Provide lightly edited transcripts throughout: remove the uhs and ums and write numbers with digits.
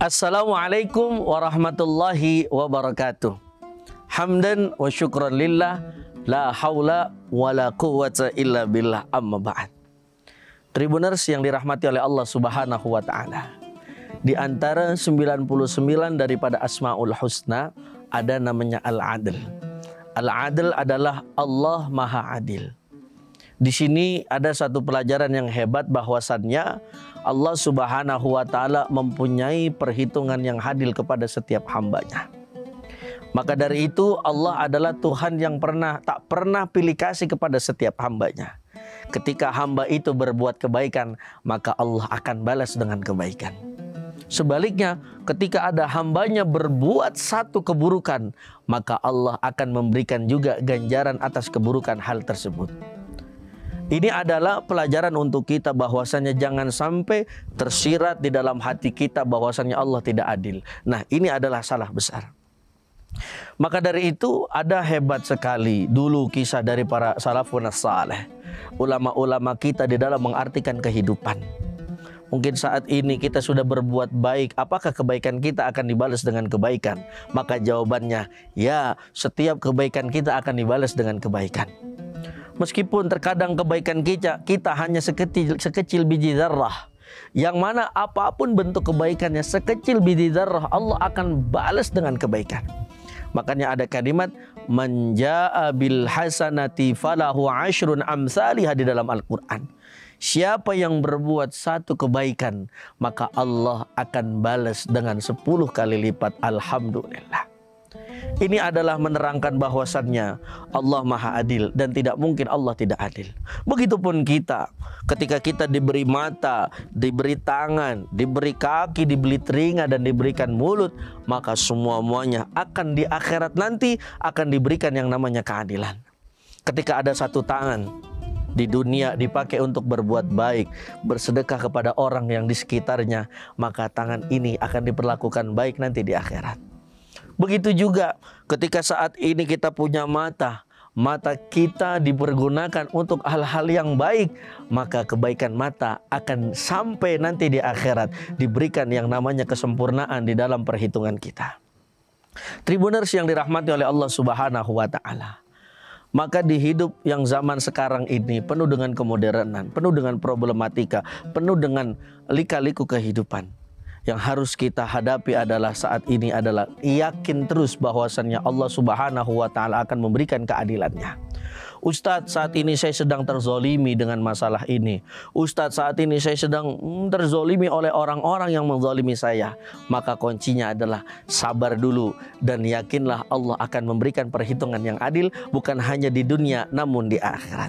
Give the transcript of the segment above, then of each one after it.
Assalamualaikum warahmatullahi wabarakatuh. Hamdan wa syukran lillah, la haula wa la quwwata illa billah, amma ba'd. Tribuners yang dirahmati oleh Allah Subhanahu wa taala. Di antara 99 daripada Asmaul Husna ada namanya Al-Adl. Al-Adl adalah Allah Maha Adil. Di sini ada satu pelajaran yang hebat bahwasannya Allah Subhanahu wa taala mempunyai perhitungan yang adil kepada setiap hambanya. Maka dari itu Allah adalah Tuhan yang tak pernah pilih kasih kepada setiap hambanya. Ketika hamba itu berbuat kebaikan, maka Allah akan balas dengan kebaikan. Sebaliknya, ketika ada hambanya berbuat satu keburukan, maka Allah akan memberikan juga ganjaran atas keburukan hal tersebut. Ini adalah pelajaran untuk kita bahwasannya jangan sampai tersirat di dalam hati kita bahwasannya Allah tidak adil. Nah, ini adalah salah besar. Maka dari itu ada hebat sekali dulu kisah dari para salafun saleh, ulama-ulama kita di dalam mengartikan kehidupan. Mungkin saat ini kita sudah berbuat baik, apakah kebaikan kita akan dibalas dengan kebaikan? Maka jawabannya, ya, setiap kebaikan kita akan dibalas dengan kebaikan. Meskipun terkadang kebaikan kita hanya sekecil biji zarrah, yang mana apapun bentuk kebaikannya sekecil biji zarrah, Allah akan balas dengan kebaikan. Makanya ada kalimat man jaa bil hasanati falahu asyrun amsalihha di dalam Al-Qur'an. Siapa yang berbuat satu kebaikan, maka Allah akan balas dengan 10 kali lipat. Alhamdulillah. Ini adalah menerangkan bahwasannya Allah Maha Adil dan tidak mungkin Allah tidak adil. Begitupun kita, ketika kita diberi mata, diberi tangan, diberi kaki, diberi telinga dan diberikan mulut, maka semuanya akan di akhirat nanti akan diberikan yang namanya keadilan. Ketika ada satu tangan di dunia dipakai untuk berbuat baik, bersedekah kepada orang yang di sekitarnya, maka tangan ini akan diperlakukan baik nanti di akhirat. Begitu juga ketika saat ini kita punya mata kita dipergunakan untuk hal-hal yang baik, maka kebaikan mata akan sampai nanti di akhirat diberikan yang namanya kesempurnaan di dalam perhitungan kita. Tribuners yang dirahmati oleh Allah Subhanahu wa taala. Maka di hidup yang zaman sekarang ini penuh dengan kemodernan, penuh dengan problematika, penuh dengan lika-liku kehidupan. Yang harus kita hadapi adalah saat ini adalah yakin terus bahwasannya Allah Subhanahu wa taala akan memberikan keadilannya. Ustadz, saat ini saya sedang terzolimi dengan masalah ini. Ustadz, saat ini saya sedang terzolimi oleh orang-orang yang menzolimi saya. Maka kuncinya adalah sabar dulu dan yakinlah Allah akan memberikan perhitungan yang adil bukan hanya di dunia namun di akhirat.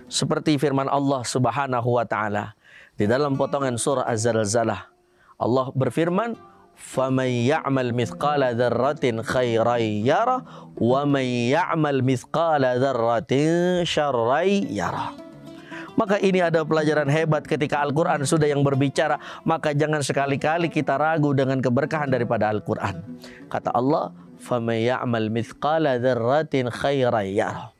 Seperti firman Allah Subhanahu wa taala di dalam potongan surah Az-Zalzalah. Allah berfirman, "Faman ya'mal mithqala dzarratin khairan yarah, wa man ya'mal mithqala dzarratin syarran yarah." Maka ini ada pelajaran hebat ketika Al-Quran sudah yang berbicara, maka jangan sekali-kali kita ragu dengan keberkahan daripada Al-Quran. Kata Allah, "Faman ya'mal mithqala dzarratin khairan yarah."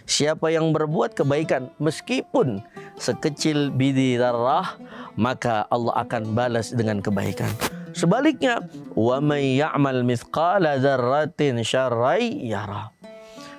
Siapa yang berbuat kebaikan meskipun sekecil biji zarrah, maka Allah akan balas dengan kebaikan. Sebaliknya, wa may ya'mal mithqala dzarratin syarran yarah.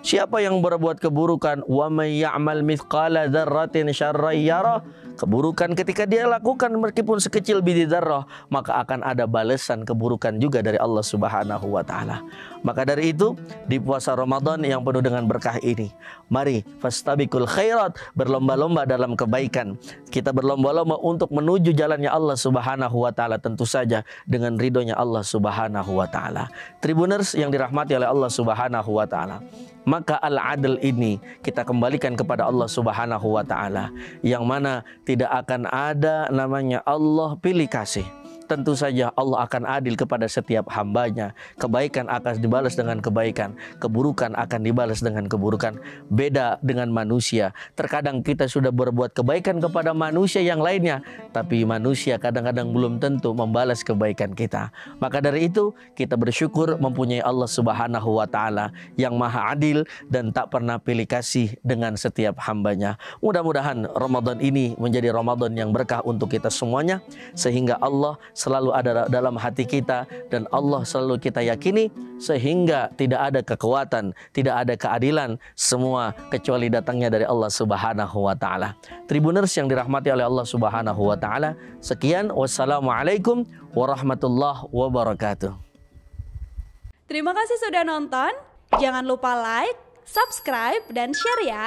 Siapa yang berbuat keburukan, wa may ya'mal mithqala dzarratin syarran yarah, keburukan ketika dia lakukan meskipun sekecil biji zarrah, maka akan ada balasan keburukan juga dari Allah Subhanahu wa taala. Maka dari itu, di puasa Ramadan yang penuh dengan berkah ini, mari fastabiqul khairat, berlomba-lomba dalam kebaikan. Kita berlomba-lomba untuk menuju jalannya Allah Subhanahu wa taala, tentu saja dengan ridhonya Allah Subhanahu wa taala. Tribuners yang dirahmati oleh Allah Subhanahu wa taala. Maka al-adl ini kita kembalikan kepada Allah Subhanahu wa taala, yang mana tidak akan ada namanya Allah pilih kasih. Tentu saja Allah akan adil kepada setiap hambanya. Kebaikan akan dibalas dengan kebaikan, keburukan akan dibalas dengan keburukan. Beda dengan manusia. Terkadang kita sudah berbuat kebaikan kepada manusia yang lainnya, tapi manusia kadang-kadang belum tentu membalas kebaikan kita. Maka dari itu kita bersyukur mempunyai Allah Subhanahu wa taala yang maha adil dan tak pernah pilih kasih dengan setiap hambanya. Mudah-mudahan Ramadan ini menjadi Ramadan yang berkah untuk kita semuanya, sehingga Allah selalu ada dalam hati kita dan Allah selalu kita yakini, sehingga tidak ada kekuatan, tidak ada keadilan semua kecuali datangnya dari Allah Subhanahu wa taala. Tribuners yang dirahmati oleh Allah Subhanahu wa taala, sekian, wassalamualaikum warahmatullahi wabarakatuh. Terima kasih sudah nonton. Jangan lupa like, subscribe, dan share ya.